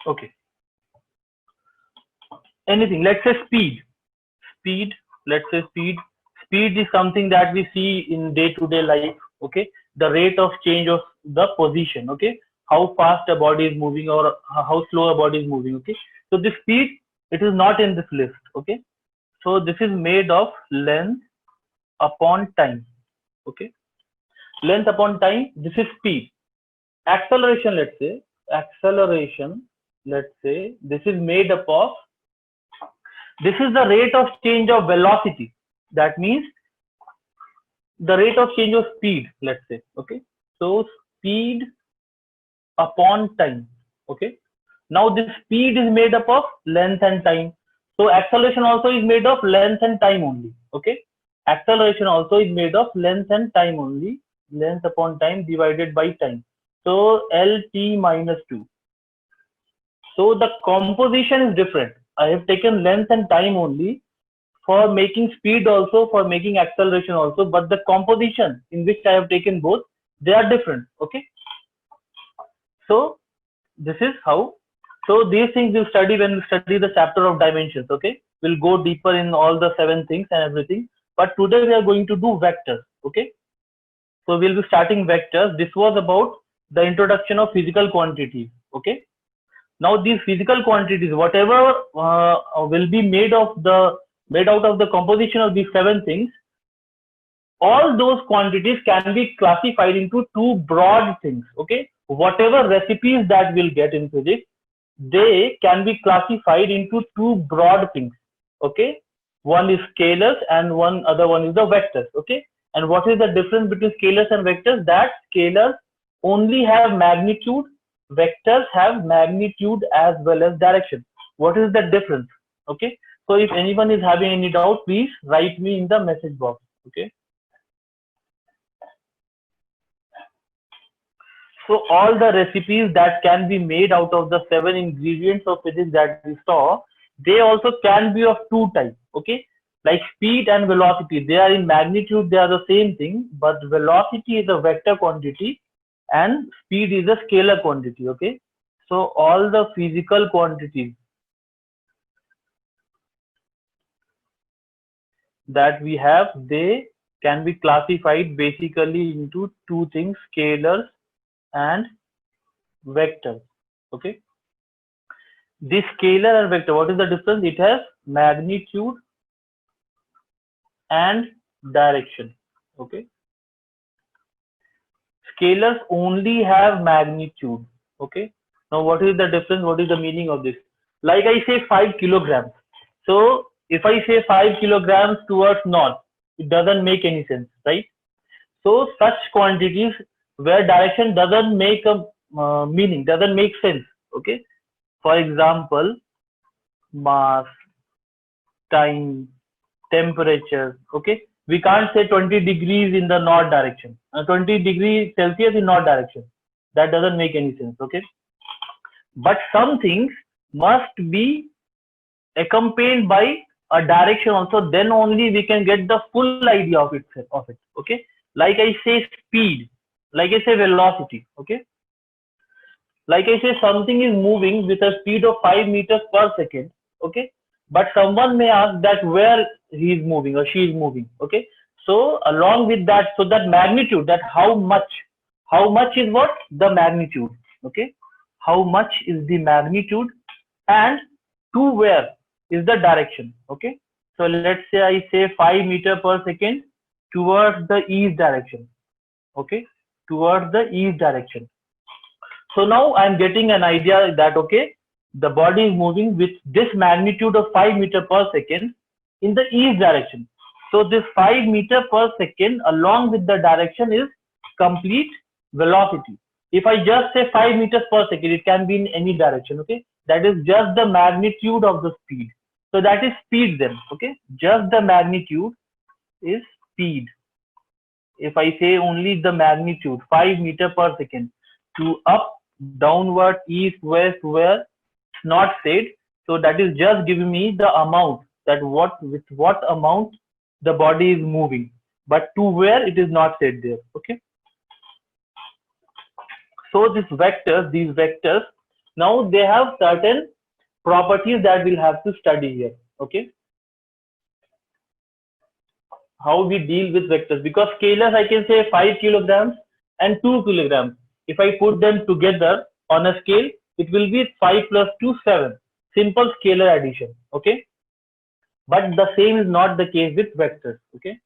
Okay, anything. Let's say speed. Speed. Let's say speed. Speed is something that we see in day-to-day life. Okay, the rate of change of the position. Okay, how fast a body is moving or how slow a body is moving. Okay, so the speed, it is not in this list. Okay, so this is made of length upon time. Okay, length upon time. This is speed. Acceleration. Let's say acceleration. Let's say this is made up of, this is the rate of change of velocity. That means the rate of change of speed, let's say. Okay, so speed upon time. Okay, now this speed is made up of length and time. So acceleration also is made of length and time only. Okay, acceleration also is made of length and time only. Length upon time divided by time. So LT minus 2. So the composition is different. I have taken length and time only for making speed also, for making acceleration also, but the composition in which I have taken both, they are different. Okay, so this is how. So these things we'll study when we study the chapter of dimensions. Okay, we'll go deeper in all the 7 things and everything, but today we are going to do vectors. Okay, so we'll be starting vectors. This was about the introduction of physical quantities. Okay, now these physical quantities, whatever will be made out of the composition of these 7 things, all those quantities can be classified into 2 broad things. Okay, whatever recipes that we'll get in physics, they can be classified into 2 broad things. Okay, one is scalars and one other one is the vectors. Okay, and what is the difference between scalars and vectors? That scalars only have magnitude, vectors have magnitude as well as direction. What is the difference? Okay, so if anyone is having any doubt, please write me in the message box. Okay, so all the recipes that can be made out of the 7 ingredients of physics that we saw, they also can be of 2 types. Okay, like speed and velocity, they are in magnitude, they are the same thing, but velocity is a vector quantity and speed is a scalar quantity. Okay, so all the physical quantities that we have, they can be classified basically into 2 things, scalars and vectors. Okay, this scalar and vector, what is the difference? It has magnitude and direction. Okay, scalars only have magnitude. Okay, now what is the difference? What is the meaning of this? Like I say 5 kilograms. So if I say 5 kilograms towards north, it doesn't make any sense, right? So such quantities where direction doesn't make a meaning, doesn't make sense. Okay, for example, mass, time, temperature. Okay, we can't say 20 degrees in the north direction, 20 degrees Celsius in north direction. That doesn't make any sense. Okay, but some things must be accompanied by a direction also, then only we can get the full idea of it. Okay, like I say speed, like I say velocity. Okay, like I say something is moving with a speed of 5 meters per second. Okay, but someone may ask that where he is moving or she is moving. Okay, so along with that, so that magnitude, that how much is what? The magnitude. Okay, how much is the magnitude and to where is the direction. Okay, so let's say I say 5 meter per second towards the east direction. Okay, towards the east direction. So now I'm getting an idea that, okay, the body is moving with this magnitude of 5 meter per second in the east direction. So this 5 meter per second along with the direction is complete velocity. If I just say 5 meters per second, it can be in any direction. Okay, that is just the magnitude of the speed. So that is speed then. Okay, just the magnitude is speed. If I say only the magnitude 5 meter per second to up, downward, east, west, where it's not said, so that is just giving me the amount, that with what amount the body is moving, but to where it is not said there. Okay, so these vectors Now they have certain properties that we'll have to study here. Okay, how we deal with vectors, because scalars I can say 5 kilograms and 2 kilograms. If I put them together on a scale, it will be 5 plus 2 7. Simple scalar addition. Okay, but the same is not the case with vectors. Okay,